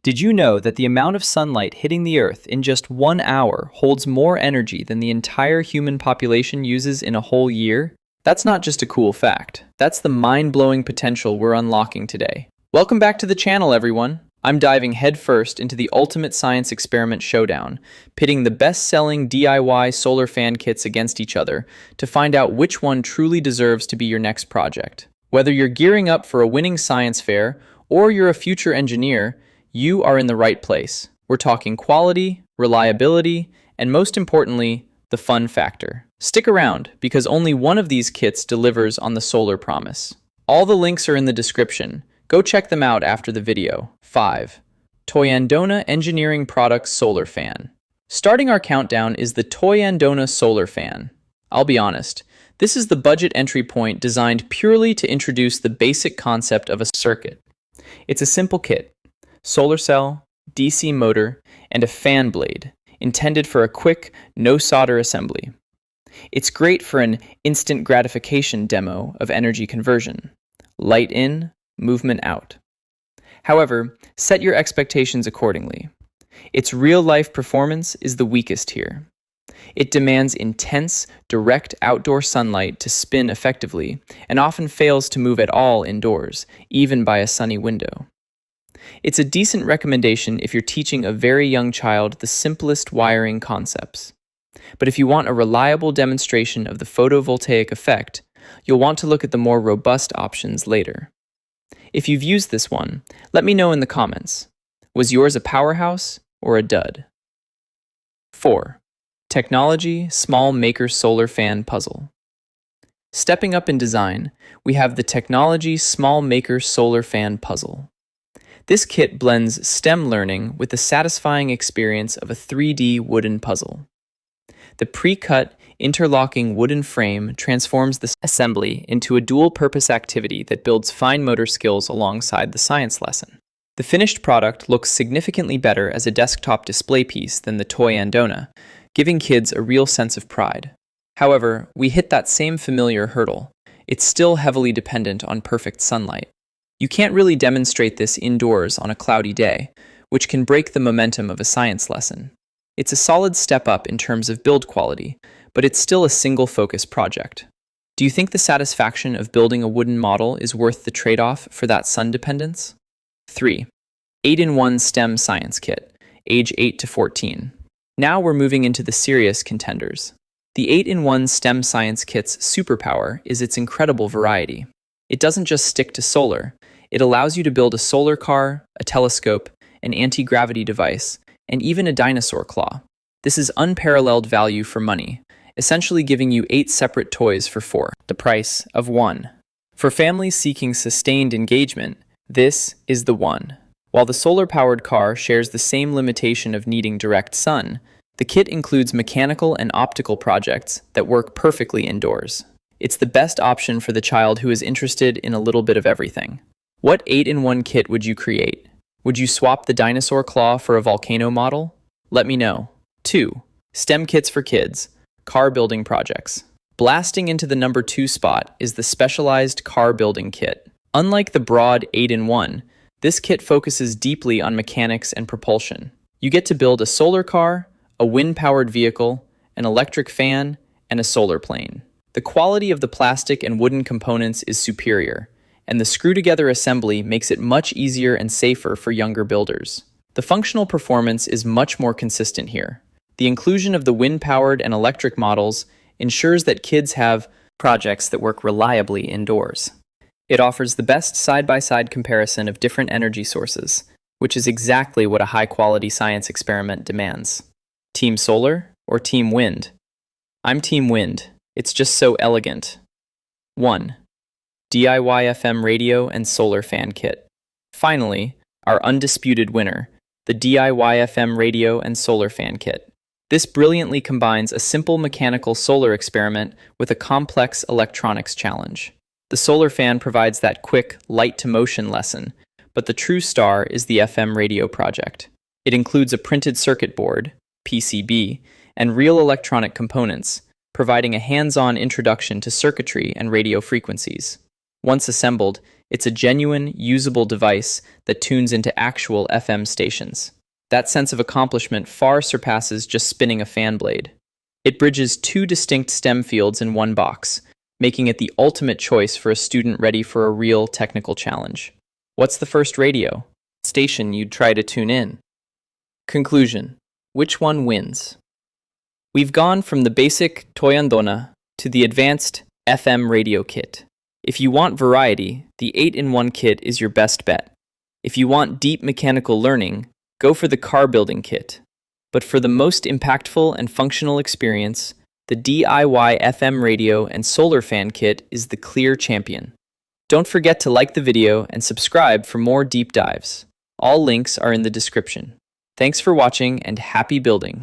Did you know that the amount of sunlight hitting the Earth in just 1 hour holds more energy than the entire human population uses in a whole year? That's not just a cool fact. That's the mind-blowing potential we're unlocking today. Welcome back to the channel, everyone. I'm diving headfirst into the ultimate science experiment showdown, pitting the best-selling DIY solar fan kits against each other to find out which one truly deserves to be your next project. Whether you're gearing up for a winning science fair or you're a future engineer, you are in the right place. We're talking quality, reliability, and most importantly, the fun factor. Stick around, because only one of these kits delivers on the solar promise. All the links are in the description. Go check them out after the video. 5. TOYANDONA Engineering Products Solar Fan. Starting our countdown is the TOYANDONA Solar Fan. I'll be honest, this is the budget entry point designed purely to introduce the basic concept of a circuit. It's a simple kit. Solar cell, DC motor, and a fan blade, intended for a quick, no-solder assembly. It's great for an instant gratification demo of energy conversion. Light in, movement out. However, set your expectations accordingly. Its real-life performance is the weakest here. It demands intense, direct outdoor sunlight to spin effectively, and often fails to move at all indoors, even by a sunny window. It's a decent recommendation if you're teaching a very young child the simplest wiring concepts. But if you want a reliable demonstration of the photovoltaic effect, you'll want to look at the more robust options later. If you've used this one, let me know in the comments. Was yours a powerhouse or a dud? 4. Technology Small Maker Solar Fan Puzzle. Stepping up in design, we have the Technology Small Maker Solar Fan Puzzle. This kit blends STEM learning with the satisfying experience of a 3D wooden puzzle. The pre-cut, interlocking wooden frame transforms the assembly into a dual-purpose activity that builds fine motor skills alongside the science lesson. The finished product looks significantly better as a desktop display piece than the TOYANDONA, giving kids a real sense of pride. However, we hit that same familiar hurdle. It's still heavily dependent on perfect sunlight. You can't really demonstrate this indoors on a cloudy day, which can break the momentum of a science lesson. It's a solid step up in terms of build quality, but it's still a single-focus project. Do you think the satisfaction of building a wooden model is worth the trade-off for that sun dependence? 3. 8-in-1 STEM Science Kit, age 8 to 14. Now we're moving into the serious contenders. The 8-in-1 STEM Science Kit's superpower is its incredible variety. It doesn't just stick to solar. It allows you to build a solar car, a telescope, an anti-gravity device, and even a dinosaur claw. This is unparalleled value for money, essentially giving you 8 separate toys for 4, the price of 1. For families seeking sustained engagement, this is the one. While the solar-powered car shares the same limitation of needing direct sun, the kit includes mechanical and optical projects that work perfectly indoors. It's the best option for the child who is interested in a little bit of everything. What 8-in-1 kit would you create? Would you swap the dinosaur claw for a volcano model? Let me know. 2. STEM kits for kids. Car building projects. Blasting into the number 2 spot is the specialized car building kit. Unlike the broad 8-in-1, this kit focuses deeply on mechanics and propulsion. You get to build a solar car, a wind-powered vehicle, an electric fan, and a solar plane. The quality of the plastic and wooden components is superior, and the screw-together assembly makes it much easier and safer for younger builders. The functional performance is much more consistent here. The inclusion of the wind-powered and electric models ensures that kids have projects that work reliably indoors. It offers the best side-by-side comparison of different energy sources, which is exactly what a high-quality science experiment demands. Team Solar or Team Wind? I'm Team Wind. It's just so elegant. 1. DIY FM radio and solar fan kit. Finally, our undisputed winner, the DIY FM radio and solar fan kit. This brilliantly combines a simple mechanical solar experiment with a complex electronics challenge. The solar fan provides that quick, light-to-motion lesson, but the true star is the FM radio project. It includes a printed circuit board, PCB, and real electronic components, providing a hands-on introduction to circuitry and radio frequencies. Once assembled, It's a genuine, usable device that tunes into actual FM stations. That sense of accomplishment far surpasses just spinning a fan blade. It bridges two distinct STEM fields in one box, making it the ultimate choice for a student ready for a real technical challenge. What's the first radio station you'd try to tune in? Conclusion: which one wins? We've gone from the basic TOYANDONA to the advanced FM radio kit. If you want variety, the 8-in-1 kit is your best bet. If you want deep mechanical learning, go for the car building kit. But for the most impactful and functional experience, the DIY FM radio and solar fan kit is the clear champion. Don't forget to like the video and subscribe for more deep dives. All links are in the description. Thanks for watching and happy building!